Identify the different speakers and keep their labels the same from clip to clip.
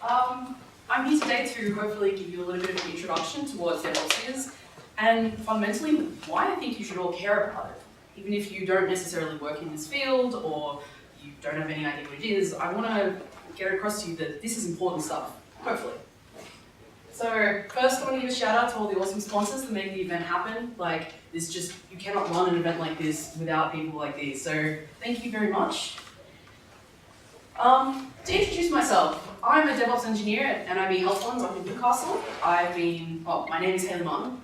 Speaker 1: I'm here today to hopefully give you a little bit of an introduction to what DevOps is, and fundamentally why I think you should all care about it. Even if you don't necessarily work in this field or you don't have any idea what it is, I want to get across to you that this is important stuff, hopefully. So first I want to give a shout out to all the awesome sponsors that make the event happen. Like, you cannot run an event like this without people like these, so thank you very much. To introduce myself, I'm a DevOps engineer at NIB Health Ones up in Newcastle. My name is Hailey Martin,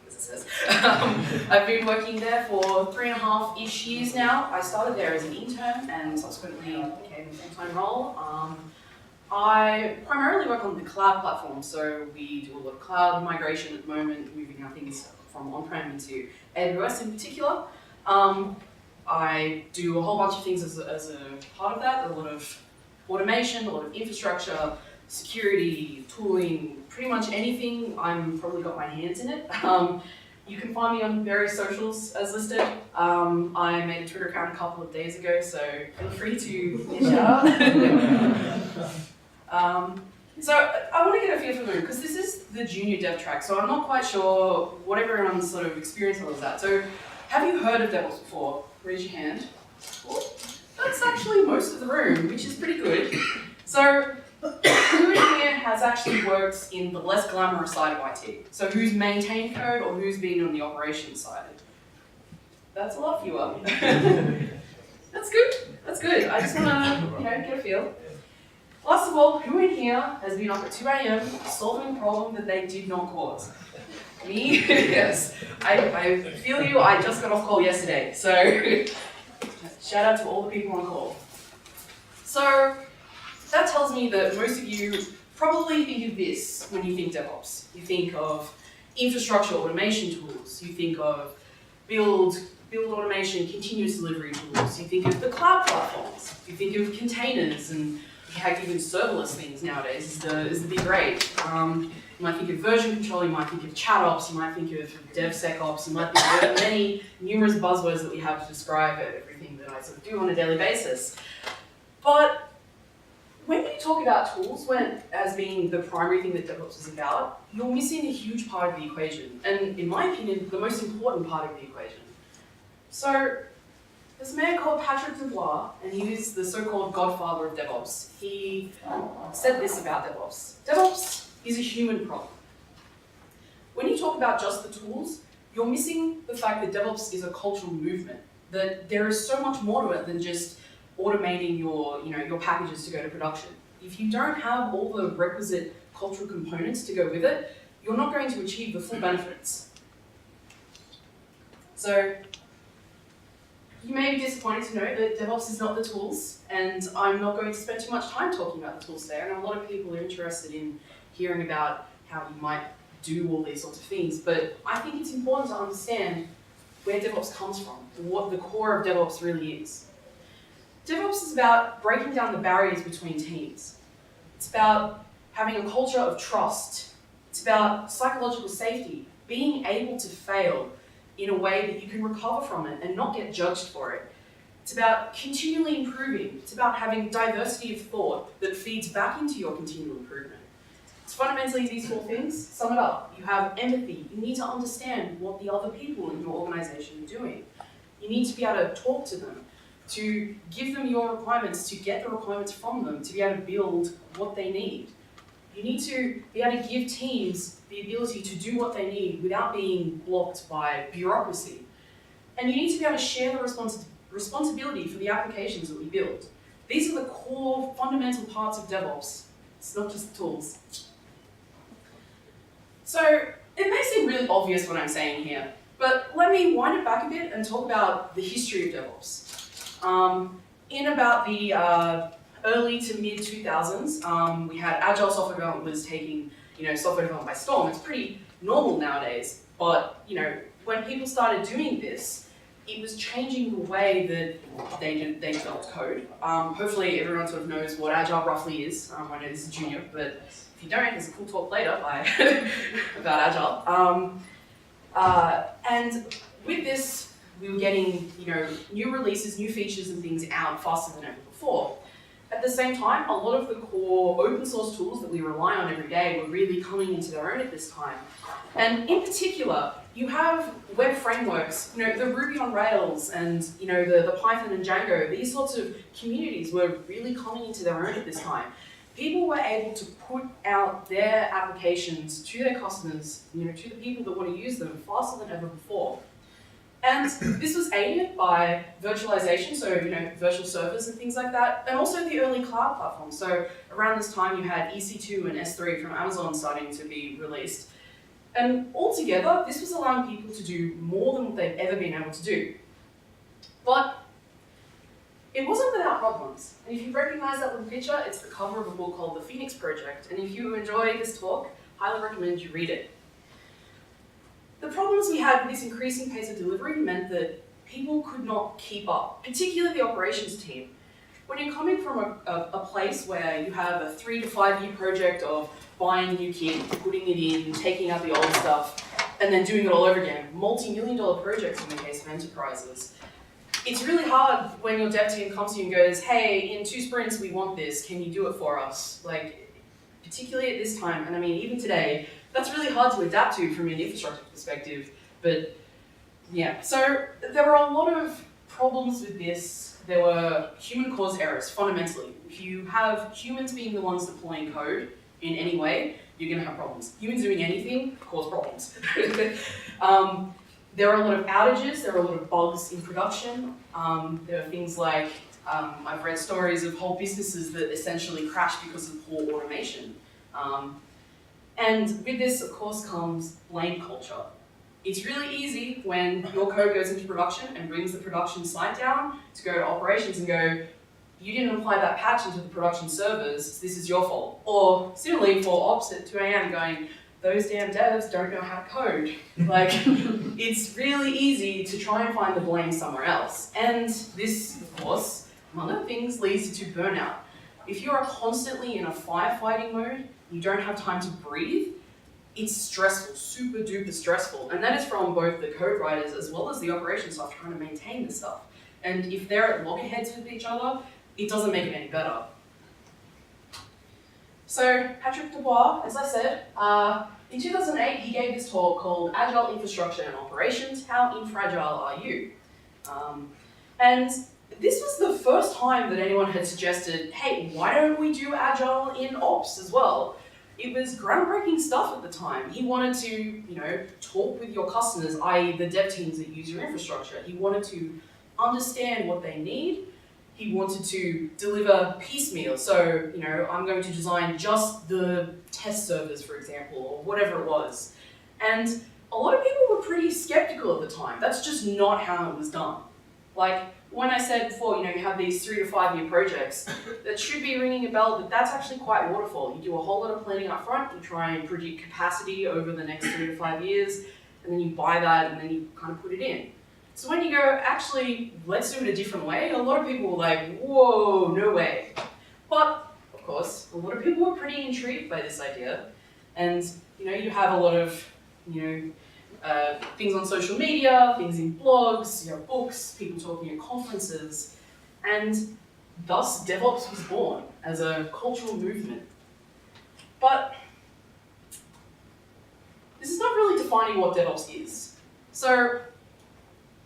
Speaker 1: as it says. I've been working there for 3.5-ish years now. I started there as an intern and subsequently became a full-time role. I primarily work on the cloud platform, so we do a lot of cloud migration at the moment, moving our things from on-prem into AWS in particular. I do a whole bunch of things as a part of that, a lot of automation, a lot of infrastructure, security, tooling, pretty much anything. I'm probably got my hands in it. You can find me on various socials as listed. I made a Twitter account a couple of days ago, so feel free to shout out. So I want to get a feel for the room, because this is the junior dev track, so I'm not quite sure what everyone's sort of experience level is at. So have you heard of DevOps before? Raise your hand. Oh, that's actually most of the room, which is pretty good. So who in here has actually worked in the less glamorous side of IT? So who's maintained code or who's been on the operations side? That's a lot fewer. That's good. That's good. I just want to, get a feel. Last of all, who in here has been up at 2 a.m. solving a problem that they did not cause? Me? Yes. I feel you. I just got off call yesterday. So shout out to all the people on call. So that tells me that most of you probably think of this when you think DevOps. You think of infrastructure automation tools. You think of build automation, continuous delivery tools. You think of the cloud platforms. You think of containers and heck, even serverless things nowadays is the big rage. You might think of version control, you might think of chat ops, you might think of DevSecOps, you might think of many numerous buzzwords that we have to describe everything that I sort of do on a daily basis. But when you talk about tools as being the primary thing that DevOps is about, you're missing a huge part of the equation, and in my opinion, the most important part of the equation. So there's a man called Patrick Dubois, and he is the so-called godfather of DevOps. He said this about DevOps. DevOps is a human problem. When you talk about just the tools, you're missing the fact that DevOps is a cultural movement, that there is so much more to it than just automating your packages to go to production. If you don't have all the requisite cultural components to go with it, you're not going to achieve the full benefits. So you may be disappointed to know that DevOps is not the tools, and I'm not going to spend too much time talking about the tools today. I know a lot of people are interested in hearing about how you might do all these sorts of things, but I think it's important to understand where DevOps comes from, what the core of DevOps really is. DevOps is about breaking down the barriers between teams. It's about having a culture of trust. It's about psychological safety, being able to fail in a way that you can recover from it and not get judged for it. It's about continually improving. It's about having diversity of thought that feeds back into your continual improvement. It's fundamentally these four things. Sum it up. You have empathy. You need to understand what the other people in your organization are doing. You need to be able to talk to them, to give them your requirements, to get the requirements from them, to be able to build what they need. You need to be able to give teams the ability to do what they need without being blocked by bureaucracy. And you need to be able to share the responsibility for the applications that we build. These are the core fundamental parts of DevOps. It's not just the tools. So it may seem really obvious what I'm saying here, but let me wind it back a bit and talk about the history of DevOps. In about the early to mid 2000s, we had Agile software development was taking software development by storm. It's pretty normal nowadays, but when people started doing this, it was changing the way that they developed code. Hopefully everyone sort of knows what Agile roughly is. I know this is junior, but if you don't, there's a cool talk later about Agile. And with this, we were getting new releases, new features and things out faster than ever before. At the same time, a lot of the core open source tools that we rely on every day were really coming into their own at this time. And in particular, you have web frameworks, the Ruby on Rails and the Python and Django. These sorts of communities were really coming into their own at this time. People were able to put out their applications to their customers, to the people that want to use them faster than ever before. And this was aided by virtualization, so virtual servers and things like that, and also the early cloud platforms. So around this time you had EC2 and S3 from Amazon starting to be released. And altogether, this was allowing people to do more than what they've ever been able to do. But it wasn't without problems. And if you recognize that little picture, it's the cover of a book called The Phoenix Project. And if you enjoy this talk, I highly recommend you read it. The problems we had with this increasing pace of delivery meant that people could not keep up, particularly the operations team. When you're coming from a place where you have a 3 to 5 year project of buying new kit, putting it in, taking out the old stuff, and then doing it all over again, multi-million-dollar projects in the case of enterprises, it's really hard when your dev team comes to you and goes, hey, in 2 sprints we want this, can you do it for us? Like, particularly at this time, and I mean even today, that's really hard to adapt to from an infrastructure perspective, but yeah. So there were a lot of problems with this. There were human-caused errors, fundamentally. If you have humans being the ones deploying code in any way, you're going to have problems. Humans doing anything cause problems. There are a lot of outages, there are a lot of bugs in production. There are things like, I've read stories of whole businesses that essentially crash because of poor automation. And with this, of course, comes blame culture. It's really easy when your code goes into production and brings the production site down to go to operations and go, you didn't apply that patch into the production servers, this is your fault. Or similarly for ops at 2 a.m. going, those damn devs don't know how to code. Like, it's really easy to try and find the blame somewhere else. And this, of course, among other things, leads to burnout. If you are constantly in a firefighting mode, you don't have time to breathe, it's stressful, super duper stressful. And that is from both the code writers as well as the operations staff trying to maintain this stuff. And if they're at loggerheads with each other, it doesn't make it any better. So Patrick Dubois, as I said, in 2008 he gave this talk called Agile Infrastructure and Operations, How Infragile Are You? And this was the first time that anyone had suggested, hey, why don't we do Agile in ops as well? It was groundbreaking stuff at the time. He wanted to, talk with your customers, i.e. the dev teams that use your infrastructure. He wanted to understand what they need. He wanted to deliver piecemeal. So, I'm going to design just the test servers, for example, or whatever it was. And a lot of people were pretty skeptical at the time. That's just not how it was done. Like, when I said before, you have these 3 to 5 year projects, that should be ringing a bell, but that's actually quite waterfall. You do a whole lot of planning up front, you try and predict capacity over the next 3 to 5 years, and then you buy that and then you kind of put it in. So when you go, actually, let's do it a different way, a lot of people were like, whoa, no way. But, of course, a lot of people were pretty intrigued by this idea. And, you have a lot of, things on social media, things in blogs, books, people talking at conferences, and thus DevOps was born as a cultural movement. But this is not really defining what DevOps is. So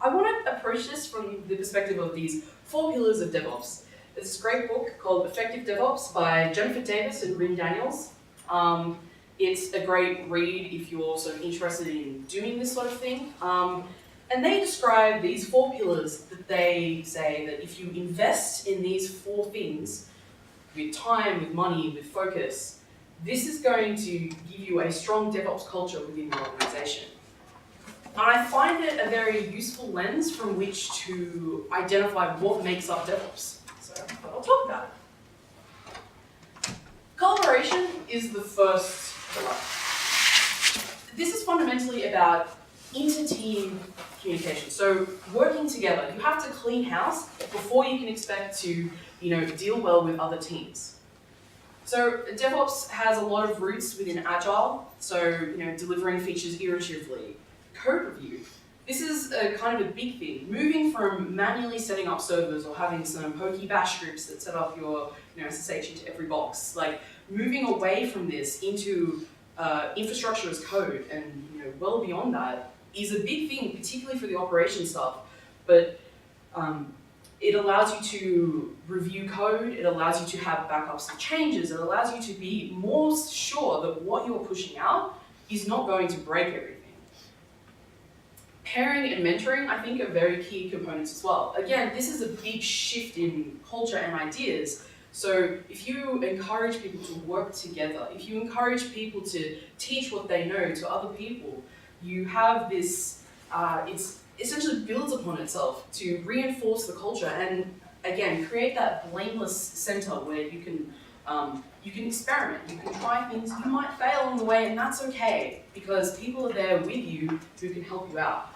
Speaker 1: I want to approach this from the perspective of these 4 pillars of DevOps. There's this great book called Effective DevOps by Jennifer Davis and Rin Daniels. It's a great read if you're sort of interested in doing this sort of thing. And they describe these 4 pillars that they say that if you invest in these 4 things, with time, with money, with focus, this is going to give you a strong DevOps culture within your organization. And I find it a very useful lens from which to identify what makes up DevOps. So I'll talk about it. Collaboration is the first pillar. This is fundamentally about inter-team communication. So working together, you have to clean house before you can expect to, deal well with other teams. So DevOps has a lot of roots within Agile. So, delivering features iteratively, code review, this is a kind of a big thing. Moving from manually setting up servers or having some pokey bash scripts that set up your SSH into every box, like moving away from this into infrastructure as code and well beyond that is a big thing, particularly for the operations stuff. But it allows you to review code, it allows you to have backups of changes, it allows you to be more sure that what you're pushing out is not going to break everything. Pairing and mentoring, I think, are very key components as well. Again, this is a big shift in culture and ideas. So if you encourage people to work together, if you encourage people to teach what they know to other people, you have this, it essentially builds upon itself to reinforce the culture and, again, create that blameless center where you can experiment, you can try things, you might fail on the way, and that's okay, because people are there with you who can help you out.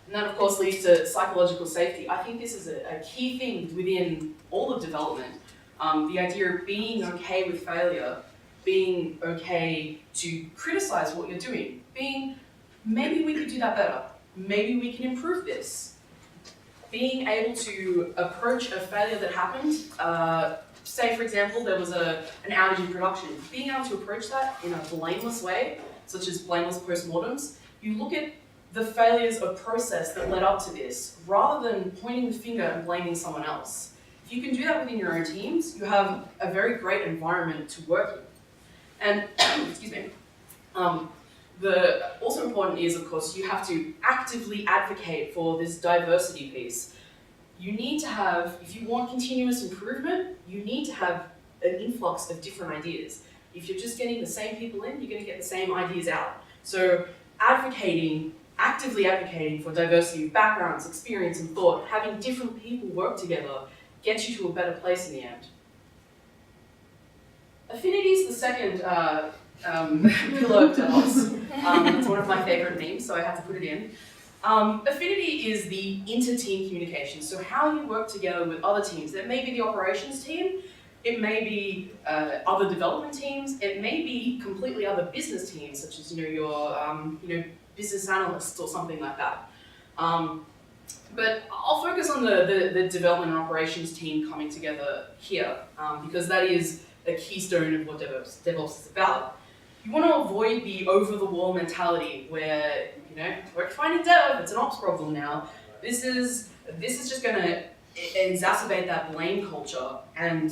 Speaker 1: And that, of course, leads to psychological safety. I think this is a key thing within all of development. The idea of being okay with failure, being okay to criticize what you're doing, being, maybe we could do that better, maybe we can improve this. Being able to approach a failure that happened, say, for example, there was an outage in production, being able to approach that in a blameless way, such as blameless postmortems, you look at the failures of process that led up to this, rather than pointing the finger and blaming someone else. If you can do that within your own teams, you have a very great environment to work in. And, excuse me, the also important is, of course, you have to actively advocate for this diversity piece. You need to have, if you want continuous improvement, you need to have an influx of different ideas. If you're just getting the same people in, you're going to get the same ideas out. So actively advocating for diversity of backgrounds, experience, and thought, having different people work together, gets you to a better place in the end. Affinity is the second pillar of DevOps. It's one of my favorite names, so I have to put it in. Affinity is the inter-team communication, so how you work together with other teams. It may be the operations team, it may be other development teams, it may be completely other business teams, such as your business analysts or something like that. But I'll focus on the development and operations team coming together here, because that is a keystone of what DevOps is about. You want to avoid the over-the-wall mentality where, we're finding dev, it's an ops problem now. This is just going to exacerbate that blame culture and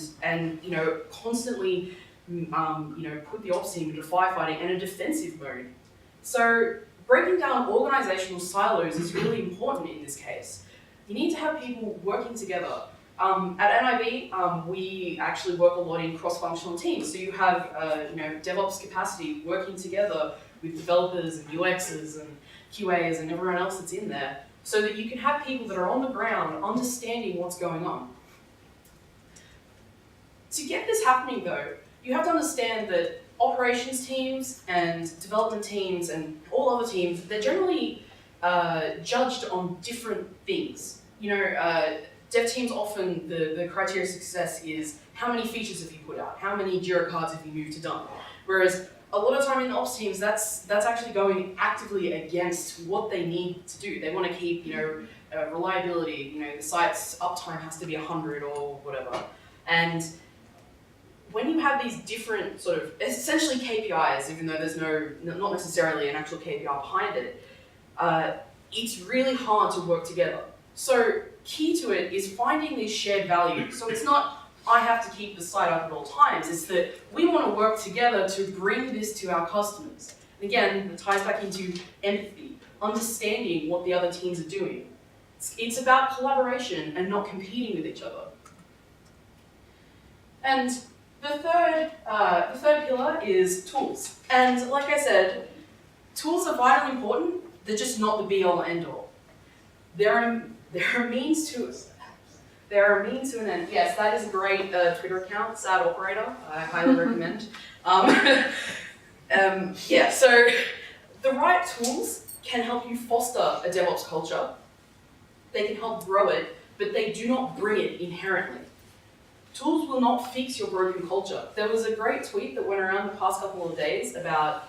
Speaker 1: constantly put the ops team into firefighting and a defensive mode. So breaking down organizational silos is really important in this case. You need to have people working together. At NIB, we actually work a lot in cross-functional teams. So you have DevOps capacity working together with developers and UXs and QAs and everyone else that's in there, so that you can have people that are on the ground understanding what's going on. To get this happening though, you have to understand that operations teams and development teams and all other teams, they're generally judged on different things. Dev teams often, the criteria of success is how many features have you put out, how many Jira cards have you moved to done. Whereas a lot of time in the ops teams, that's actually going actively against what they need to do. They want to keep, reliability, the site's uptime has to be 100 or whatever. And when you have these different sort of, essentially KPIs, even though there's not necessarily an actual KPI behind it, it's really hard to work together. So key to it is finding these shared values. So it's not, I have to keep the site up at all times. It's that we want to work together to bring this to our customers. And again, it ties back into empathy, understanding what the other teams are doing. It's about collaboration and not competing with each other. And the third pillar is tools. And like I said, tools are vitally important. They're just not the be-all and end-all. They're a means to an end. Yes, that is a great Twitter account, Sad Operator. I highly recommend. So the right tools can help you foster a DevOps culture. They can help grow it, but they do not bring it inherently. Tools will not fix your broken culture. There was a great tweet that went around the past couple of days about,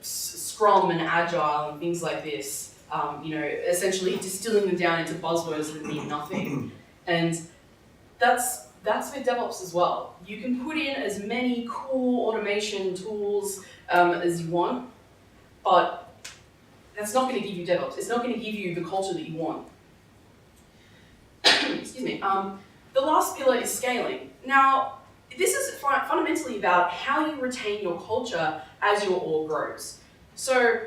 Speaker 1: Scrum and Agile and things like this, essentially distilling them down into buzzwords that mean nothing. And that's with DevOps as well. You can put in as many cool automation tools as you want, but that's not going to give you DevOps. It's not going to give you the culture that you want. Excuse me. The last pillar is scaling. Now, this is fundamentally about how you retain your culture as your org grows. So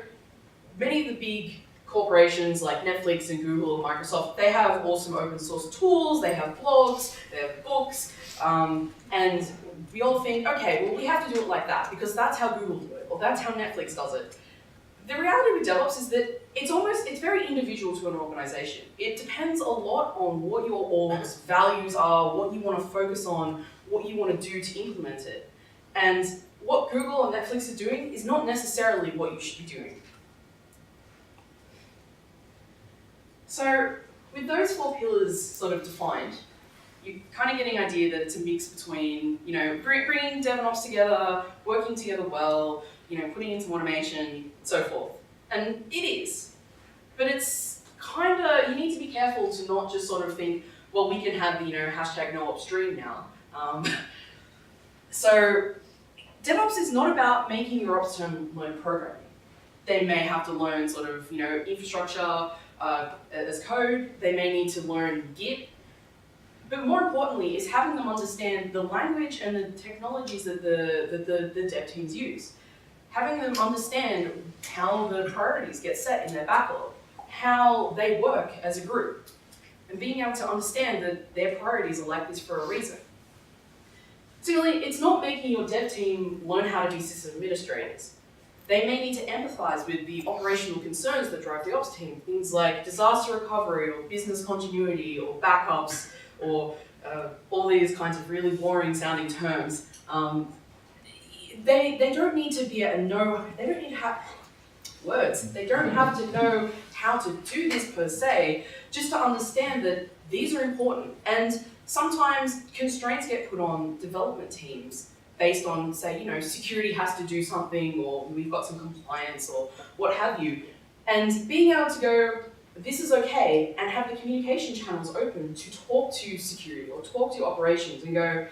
Speaker 1: many of the big corporations like Netflix and Google and Microsoft, they have awesome open source tools, they have blogs, they have books, and we all think, okay, well, we have to do it like that because that's how Google do it, or that's how Netflix does it. The reality with DevOps is that it's very individual to an organization. It depends a lot on what your org's values are, what you want to focus on, what you want to do to implement it. And what Google and Netflix are doing is not necessarily what you should be doing. So with those 4 pillars sort of defined, you're kind of getting an idea that it's a mix between, bringing dev and ops together, working together well, putting in some automation, and so forth. And it is. But it's kind of, you need to be careful to not just sort of think, well, we can have, hashtag no upstream now. So DevOps is not about making your ops team learn programming. They may have to learn sort of, infrastructure as code. They may need to learn Git. But more importantly is having them understand the language and the technologies that the dev teams use. Having them understand how the priorities get set in their backlog, how they work as a group, and being able to understand that their priorities are like this for a reason. Similarly, it's not making your dev team learn how to be system administrators. They may need to empathize with the operational concerns that drive the ops team, things like disaster recovery or business continuity or backups or all these kinds of really boring sounding terms. They don't need to be they don't need to have words. They don't have to know how to do this per se, just to understand that these are important. And sometimes constraints get put on development teams based on, say, security has to do something, or we've got some compliance, or what have you. And being able to go, this is okay, and have the communication channels open to talk to security or talk to operations and go,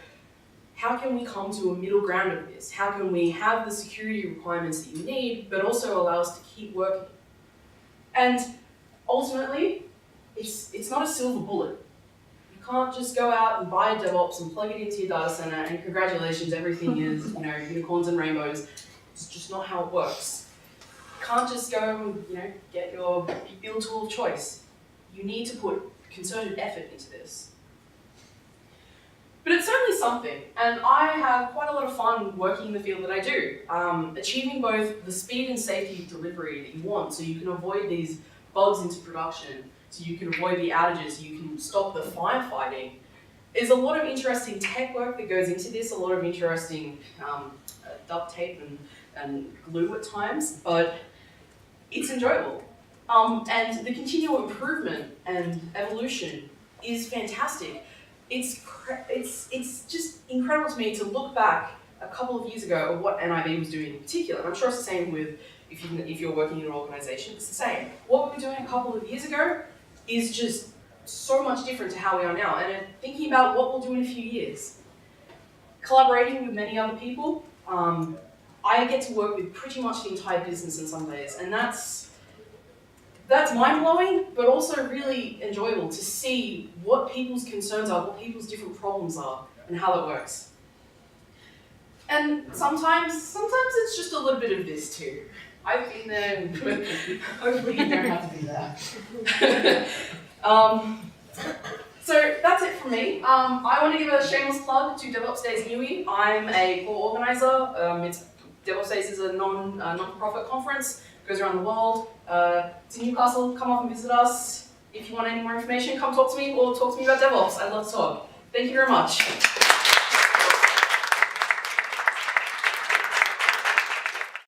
Speaker 1: how can we come to a middle ground of this? How can we have the security requirements that you need, but also allow us to keep working? And ultimately, it's not a silver bullet. You can't just go out and buy a DevOps and plug it into your data center and congratulations, everything is unicorns and rainbows. It's just not how it works. You can't just go and get your build tool of choice. You need to put concerted effort into this. But it's certainly something, and I have quite a lot of fun working in the field that I do, achieving both the speed and safety of delivery that you want, so you can avoid these bugs into production, so you can avoid the outages, you can stop the firefighting. There's a lot of interesting tech work that goes into this, a lot of interesting duct tape and glue at times, but it's enjoyable. And the continual improvement and evolution is fantastic. It's just incredible to me to look back a couple of years ago at what NIB was doing in particular. And I'm sure it's the same with if you're working in an organization, it's the same. What we were doing a couple of years ago is just so much different to how we are now. And thinking about what we'll do in a few years. Collaborating with many other people, I get to work with pretty much the entire business in some days, and that's mind-blowing, but also really enjoyable to see what people's concerns are, what people's different problems are, and how that works. And sometimes it's just a little bit of this too. I've been there, but hopefully you don't have to be there. So that's it from me. I want to give a shameless plug to DevOps Days Newey. I'm a co-organizer. DevOps Days is a non-profit conference. Goes around the world. To Newcastle, come up and visit us. If you want any more information, come talk to me or talk to me about DevOps. I'd love to talk. Thank you very much.